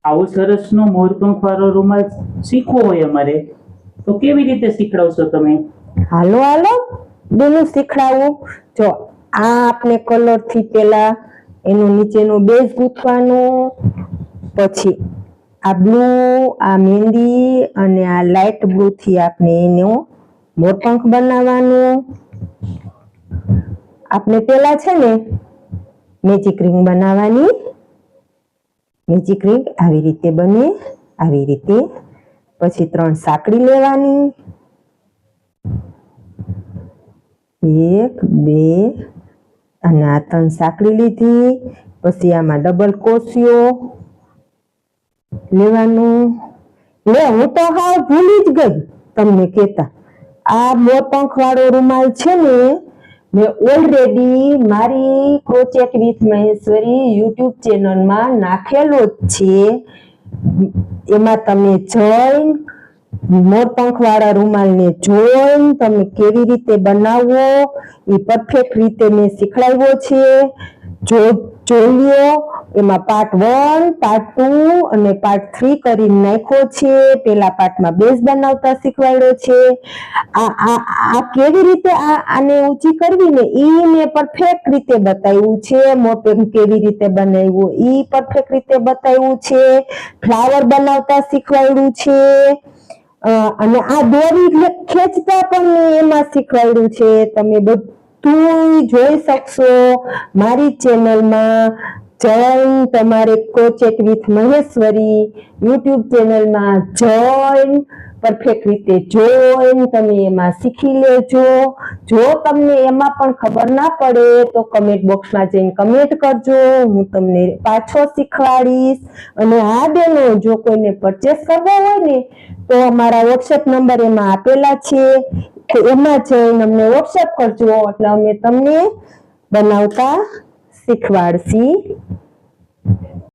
આવો સરસનો મોરપંખ વાળો રૂમાલ શીખવો હોય અમારે તો કેવી રીતે શીખડાવશો તમે? હાલો હાલો બેનું શીખડાવું. જો આ આપણે કલર થી પેલા એનું નીચેનું બેઝ ગૂંથવાનું, પછી આ બ્લુ, આ મહેંદી અને આ લાઇટ બ્લુ થી આપણે એનો મોરપંખ બનાવવાનું. આપણે પેલા છે ને મેજિક રિંગ બનાવવાની. મેજિક રિંગ આવી રીતે બને, આવી રીતે. પછી 3 સાંકળી લેવાની, 1 2 અને આ 3 સાંકળી લીધી. પછી આમાં ડબલ કોસિયો લેવાનું. લે હું તો હાવ ભૂલી જ ગઈ તમને કહેતા. આ મોરપંખ વાળો રૂમાલ છે ને મેં ઓલરેડી મારી ક્રોચેટ વિથ મહેશ્વરી યુટ્યુબ ચેનલમાં નાખેલો જ છે. એમાં તમે જોઈન મોરપંખ વાળા રૂમાલને જોઈન તમે કેવી રીતે બનાવવો એ પરફેક્ટ રીતે મેં શીખડાવ્યો છે. જોઈ લ્યો. એમાં પાર્ટ 1, પાર્ટ 2 અને પાર્ટ 3 કરીને નાખ્યો છે. પેલા પાર્ટમાં બેઝ બનાવતા શીખવાડ્યો છે. આ કેવી રીતે આને ઊંચી કરવી ને ઈ મેં પરફેક્ટ રીતે બતાવ્યું છે. મોરપંખ કેવી રીતે બનાવ્યો ઈ પરફેક્ટ રીતે બતાવ્યું છે. ફ્લાવર બનાવતા શીખવાડ્યું છે. અને આ દોરી ખેંચતા પણ એમાં શીખવાડ્યું છે. તમે બધું જોઈ શકશો મારી ચેનલમાં. જોઈન તમારે ક્રોચેટ વિથ મહેશ્વરી યુટ્યુબ ચેનલમાં જોઈન પરફેક્ટ રીતે જોઈન તમે એમાં શીખી લેજો. જો તમને એમાં પણ ખબર ના પડે તો કમેન્ટ બોક્સમાં જઈને કમેન્ટ કરજો, હું તમને પાછો શીખવાડીશ. અને હા બેનો, જો કોઈને પરચેસ કરવો હોય ને તો અમારા વોટ્સએપ નંબર એમાં આપેલા છે, એમાં જઈને અમને વોટ્સએપ કરજો એટલે અમે તમને બનાવતા શીખવાડશી.